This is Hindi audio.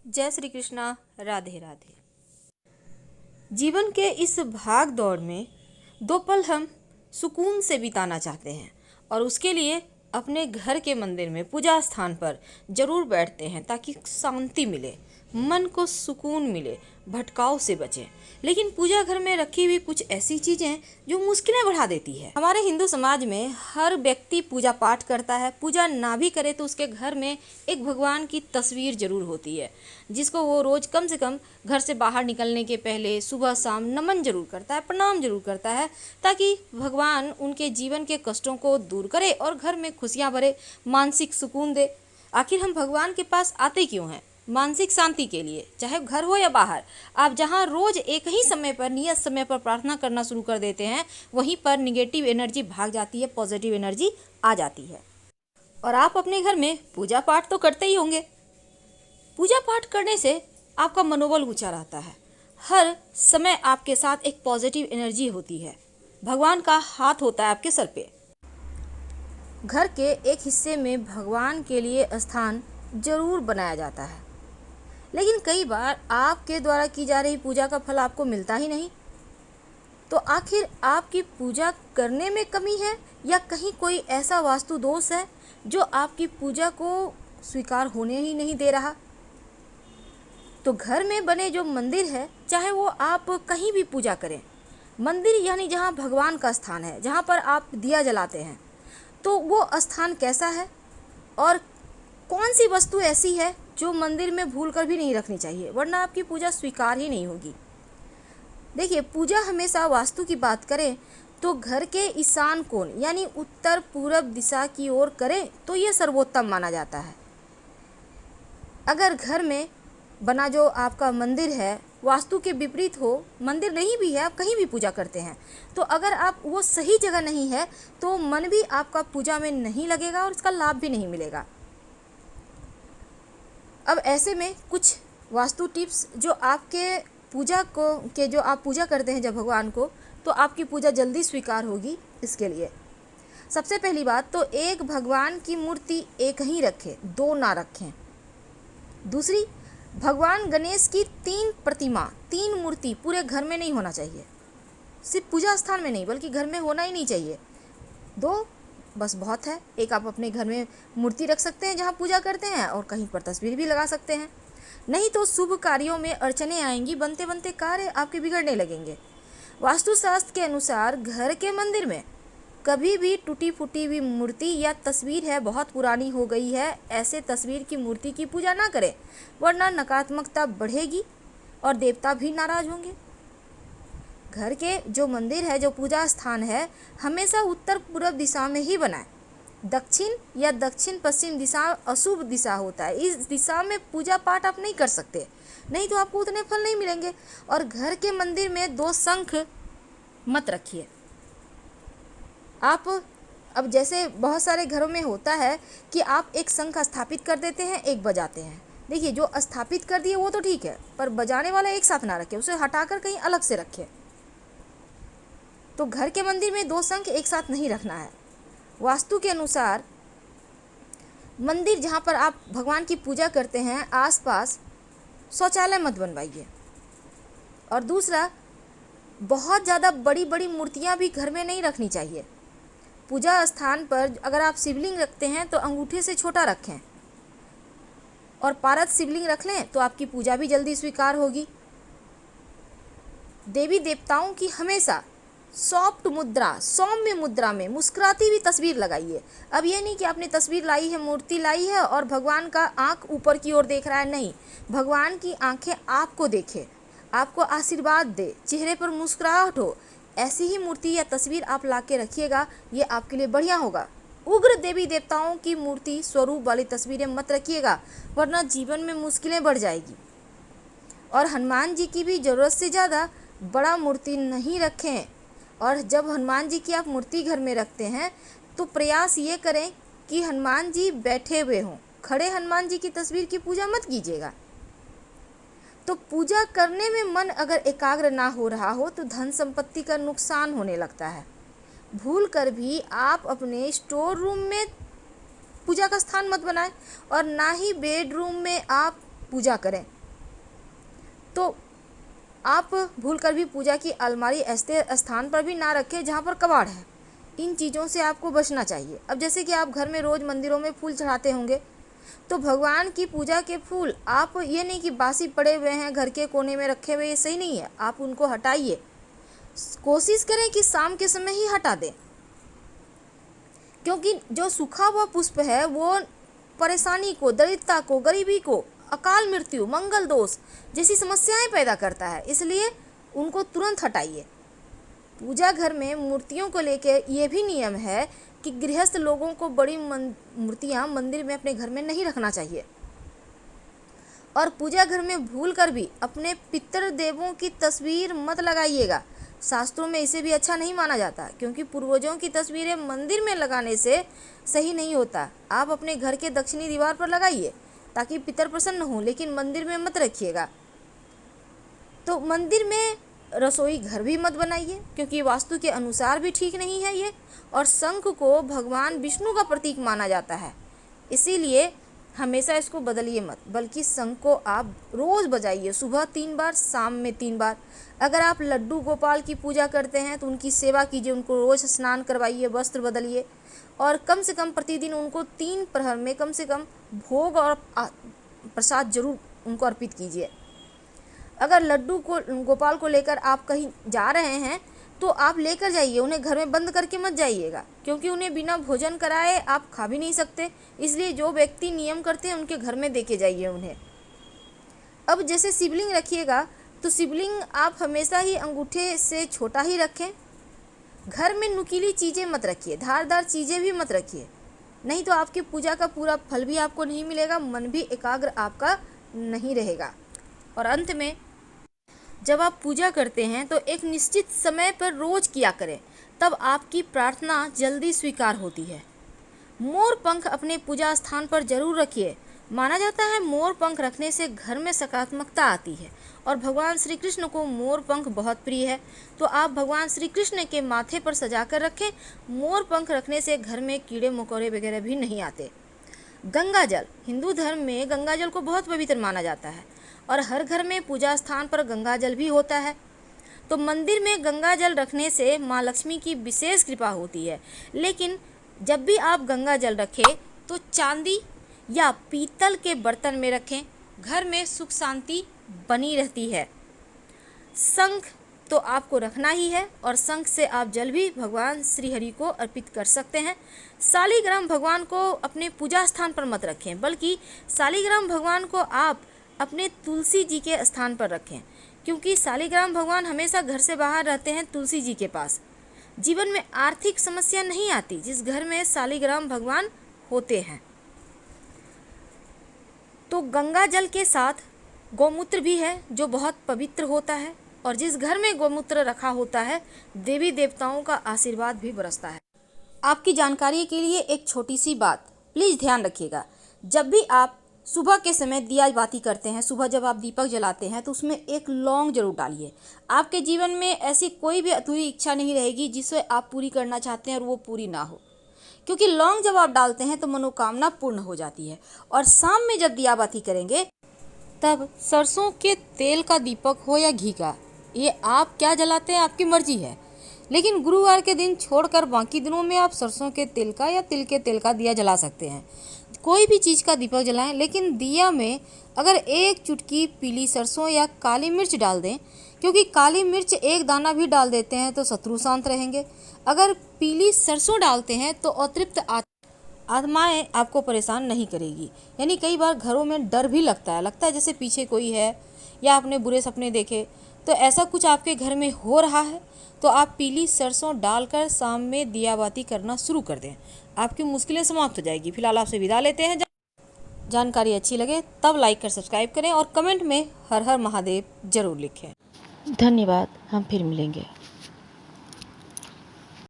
जय श्री कृष्णा। राधे राधे। जीवन के इस भाग दौड़ में 2 पल हम सुकून से बिताना चाहते हैं और उसके लिए अपने घर के मंदिर में पूजा स्थान पर जरूर बैठते हैं ताकि शांति मिले, मन को सुकून मिले, भटकाव से बचें। लेकिन पूजा घर में रखी हुई कुछ ऐसी चीज़ें जो मुश्किलें बढ़ा देती है। हमारे हिंदू समाज में हर व्यक्ति पूजा पाठ करता है, पूजा ना भी करे तो उसके घर में एक भगवान की तस्वीर जरूर होती है जिसको वो रोज़ कम से कम घर से बाहर निकलने के पहले सुबह शाम नमन जरूर करता है, प्रणाम जरूर करता है ताकि भगवान उनके जीवन के कष्टों को दूर करे और घर में खुशियाँ भरे, मानसिक सुकून दे। आखिर हम भगवान के पास आते क्यों हैं? मानसिक शांति के लिए। चाहे घर हो या बाहर, आप जहां रोज एक ही समय पर नियत समय पर प्रार्थना करना शुरू कर देते हैं वहीं पर निगेटिव एनर्जी भाग जाती है, पॉजिटिव एनर्जी आ जाती है। और आप अपने घर में पूजा पाठ तो करते ही होंगे। पूजा पाठ करने से आपका मनोबल ऊंचा रहता है, हर समय आपके साथ एक पॉजिटिव एनर्जी होती है, भगवान का हाथ होता है आपके सर पे। घर के एक हिस्से में भगवान के लिए स्थान जरूर बनाया जाता है, लेकिन कई बार आपके द्वारा की जा रही पूजा का फल आपको मिलता ही नहीं। तो आखिर आपकी पूजा करने में कमी है या कहीं कोई ऐसा वास्तु दोष है जो आपकी पूजा को स्वीकार होने ही नहीं दे रहा? तो घर में बने जो मंदिर है, चाहे वो आप कहीं भी पूजा करें, मंदिर यानी जहाँ भगवान का स्थान है, जहाँ पर आप दिया जलाते हैं, तो वो स्थान कैसा है और कौन सी वस्तु ऐसी है जो मंदिर में भूल कर भी नहीं रखनी चाहिए, वरना आपकी पूजा स्वीकार ही नहीं होगी। देखिए, पूजा हमेशा वास्तु की बात करें तो घर के ईशान कोण यानी उत्तर पूरब दिशा की ओर करें तो यह सर्वोत्तम माना जाता है। अगर घर में बना जो आपका मंदिर है वास्तु के विपरीत हो, मंदिर नहीं भी है, आप कहीं भी पूजा करते हैं, तो अगर आप वो सही जगह नहीं है तो मन भी आपका पूजा में नहीं लगेगा और इसका लाभ भी नहीं मिलेगा। अब ऐसे में कुछ वास्तु टिप्स जो आपके पूजा को जो आप पूजा करते हैं जब भगवान को, तो आपकी पूजा जल्दी स्वीकार होगी। इसके लिए सबसे पहली बात तो एक भगवान की मूर्ति एक ही रखें, 2 ना रखें। दूसरी, भगवान गणेश की 3 प्रतिमा, 3 मूर्ति पूरे घर में नहीं होना चाहिए, सिर्फ पूजा स्थान में नहीं बल्कि घर में होना ही नहीं चाहिए। 2 बस बहुत है। एक आप अपने घर में मूर्ति रख सकते हैं जहाँ पूजा करते हैं और कहीं पर तस्वीर भी लगा सकते हैं, नहीं तो शुभ कार्यों में अड़चने आएंगी, बनते बनते कार्य आपके बिगड़ने लगेंगे। वास्तुशास्त्र के अनुसार घर के मंदिर में कभी भी टूटी फूटी हुई मूर्ति या तस्वीर है, बहुत पुरानी हो गई है, ऐसे तस्वीर की मूर्ति की पूजा ना करें, वरना नकारात्मकता बढ़ेगी और देवता भी नाराज होंगे। घर के जो मंदिर है, जो पूजा स्थान है, हमेशा उत्तर पूर्व दिशा में ही बनाएं। दक्षिण या दक्षिण पश्चिम दिशा अशुभ दिशा होता है, इस दिशा में पूजा पाठ आप नहीं कर सकते, नहीं तो आपको उतने फल नहीं मिलेंगे। और घर के मंदिर में 2 शंख मत रखिए आप। अब जैसे बहुत सारे घरों में होता है कि आप एक शंख स्थापित कर देते हैं, एक बजाते हैं। देखिए, जो स्थापित कर दिए वो तो ठीक है, पर बजाने वाला एक साथ ना रखें, उसे हटाकर कहीं अलग से रखें। तो घर के मंदिर में 2 शंख एक साथ नहीं रखना है। वास्तु के अनुसार मंदिर जहाँ पर आप भगवान की पूजा करते हैं आसपास शौचालय मत बनवाइए। और दूसरा, बहुत ज़्यादा बड़ी बड़ी मूर्तियाँ भी घर में नहीं रखनी चाहिए। पूजा स्थान पर अगर आप शिवलिंग रखते हैं तो अंगूठे से छोटा रखें और पारद शिवलिंग रख लें तो आपकी पूजा भी जल्दी स्वीकार होगी। देवी देवताओं की हमेशा सॉफ्ट मुद्रा, सौम्य मुद्रा में मुस्कुराती हुई तस्वीर लगाइए। अब ये नहीं कि आपने तस्वीर लाई है, मूर्ति लाई है और भगवान का आंख ऊपर की ओर देख रहा है, नहीं, भगवान की आंखें आपको देखे, आपको आशीर्वाद दे, चेहरे पर मुस्कुराहट हो, ऐसी ही मूर्ति या तस्वीर आप ला के रखिएगा, ये आपके लिए बढ़िया होगा। उग्र देवी देवताओं की मूर्ति स्वरूप वाली तस्वीरें मत रखिएगा, वरना जीवन में मुश्किलें बढ़ जाएगी। और हनुमान जी की भी ज़रूरत से ज़्यादा बड़ा मूर्ति नहीं रखें। और जब हनुमान जी की आप मूर्ति घर में रखते हैं तो प्रयास ये करें कि हनुमान जी बैठे हुए हों, खड़े हनुमान जी की तस्वीर की पूजा मत कीजिएगा। तो पूजा करने में मन अगर एकाग्र ना हो रहा हो तो धन संपत्ति का नुकसान होने लगता है। भूल कर भी आप अपने स्टोर रूम में पूजा का स्थान मत बनाएं और ना ही बेडरूम में आप पूजा करें। तो आप भूलकर भी पूजा की अलमारी ऐसे स्थान पर भी ना रखें जहाँ पर कबाड़ है। इन चीज़ों से आपको बचना चाहिए। अब जैसे कि आप घर में रोज़ मंदिरों में फूल चढ़ाते होंगे, तो भगवान की पूजा के फूल आप ये नहीं कि बासी पड़े हुए हैं घर के कोने में रखे हुए, ये सही नहीं है। आप उनको हटाइए, कोशिश करें कि शाम के समय ही हटा दें, क्योंकि जो सूखा हुआ पुष्प है वो परेशानी को, दरिद्रता को, गरीबी को, अकाल मृत्यु, मंगल दोष जैसी समस्याएं पैदा करता है, इसलिए उनको तुरंत हटाइए। पूजा घर में मूर्तियों को लेकर ये भी नियम है कि गृहस्थ लोगों को बड़ी मूर्तियां मंदिर में अपने घर में नहीं रखना चाहिए। और पूजा घर में भूलकर भी अपने पितृ देवों की तस्वीर मत लगाइएगा। शास्त्रों में इसे भी अच्छा नहीं माना जाता, क्योंकि पूर्वजों की तस्वीरें मंदिर में लगाने से सही नहीं होता। आप अपने घर के दक्षिणी दीवार पर लगाइए ताकि पितर प्रसन्न हो, लेकिन मंदिर में मत रखिएगा। तो मंदिर में रसोई घर भी मत बनाइए, क्योंकि वास्तु के अनुसार भी ठीक नहीं है ये। और शंख को भगवान विष्णु का प्रतीक माना जाता है, इसीलिए हमेशा इसको बदलिए मत, बल्कि शंख को आप रोज़ बजाइए, सुबह 3 बार, शाम में 3 बार। अगर आप लड्डू गोपाल की पूजा करते हैं तो उनकी सेवा कीजिए, उनको रोज़ स्नान करवाइए, वस्त्र बदलिए, और कम से कम प्रतिदिन उनको 3 प्रहर में कम से कम भोग और प्रसाद जरूर उनको अर्पित कीजिए। अगर लड्डू को गोपाल को लेकर आप कहीं जा रहे हैं तो आप लेकर जाइए, उन्हें घर में बंद करके मत जाइएगा, क्योंकि उन्हें बिना भोजन कराए आप खा भी नहीं सकते। इसलिए जो व्यक्ति नियम करते हैं उनके घर में देके जाइए उन्हें। अब जैसे शिवलिंग रखिएगा तो शिवलिंग आप हमेशा ही अंगूठे से छोटा ही रखें। घर में नुकीली चीज़ें मत रखिए, धारदार चीज़ें भी मत रखिए, नहीं तो आपकी पूजा का पूरा फल भी आपको नहीं मिलेगा, मन भी एकाग्र आपका नहीं रहेगा। और अंत में, जब आप पूजा करते हैं तो एक निश्चित समय पर रोज किया करें, तब आपकी प्रार्थना जल्दी स्वीकार होती है। मोर पंख अपने पूजा स्थान पर जरूर रखिए। माना जाता है मोर पंख रखने से घर में सकारात्मकता आती है, और भगवान श्री कृष्ण को मोर पंख बहुत प्रिय है, तो आप भगवान श्री कृष्ण के माथे पर सजा कर रखें। मोर पंख रखने से घर में कीड़े मकोड़े वगैरह भी नहीं आते। गंगा जल, हिंदू धर्म में गंगा जल को बहुत पवित्र माना जाता है, और हर घर में पूजा स्थान पर गंगा जल भी होता है। तो मंदिर में गंगा जल रखने से माँ लक्ष्मी की विशेष कृपा होती है। लेकिन जब भी आप गंगा जल रखें तो चांदी या पीतल के बर्तन में रखें, घर में सुख शांति बनी रहती है। शंख तो आपको रखना ही है, और शंख से आप जल भी भगवान श्री हरि को अर्पित कर सकते हैं। शालिग्राम भगवान को अपने पूजा स्थान पर मत रखें, बल्कि शालिग्राम भगवान को आप अपने तुलसी जी के स्थान पर रखें, क्योंकि शालिग्राम भगवान हमेशा घर से बाहर रहते हैं तुलसी जी के पास। जीवन में आर्थिक समस्या नहीं आती जिस घर में शालिग्राम भगवान होते हैं। तो गंगा जल के साथ गौमूत्र भी है जो बहुत पवित्र होता है, और जिस घर में गौमूत्र रखा होता है देवी देवताओं का आशीर्वाद भी बरसता है। आपकी जानकारी के लिए एक छोटी सी बात प्लीज़ ध्यान रखिएगा, जब भी आप सुबह के समय दिया बाती करते हैं, सुबह जब आप दीपक जलाते हैं तो उसमें एक लौंग जरूर डालिए। आपके जीवन में ऐसी कोई भी अधूरी इच्छा नहीं रहेगी जिसे आप पूरी करना चाहते हैं और वो पूरी ना हो, क्योंकि लौंग जब आप डालते हैं तो मनोकामना पूर्ण हो जाती है। और शाम में जब दिया बाती करेंगे तब सरसों के तेल का दीपक हो या घी का, ये आप क्या जलाते हैं आपकी मर्जी है, लेकिन गुरुवार के दिन छोड़कर बाकी दिनों में आप सरसों के तेल का या तिल के तेल का दिया जला सकते हैं। कोई भी चीज़ का दीपक जलाएं, लेकिन दिया में अगर एक चुटकी पीली सरसों या काली मिर्च डाल दें, क्योंकि काली मिर्च एक दाना भी डाल देते हैं तो शत्रु शांत रहेंगे। अगर पीली सरसों डालते हैं तो अतृप्त आत्माएं आपको परेशान नहीं करेगी। यानी कई बार घरों में डर भी लगता है जैसे पीछे कोई है या आपने बुरे सपने देखे, तो ऐसा कुछ आपके घर में हो रहा है तो आप पीली सरसों डालकर शाम में दिया बाती करना शुरू कर दें, आपकी मुश्किलें समाप्त हो जाएगी। फिलहाल आपसे विदा लेते हैं। जानकारी अच्छी लगे तब लाइक कर सब्सक्राइब करें और कमेंट में हर हर महादेव जरूर लिखें। धन्यवाद, हम फिर मिलेंगे।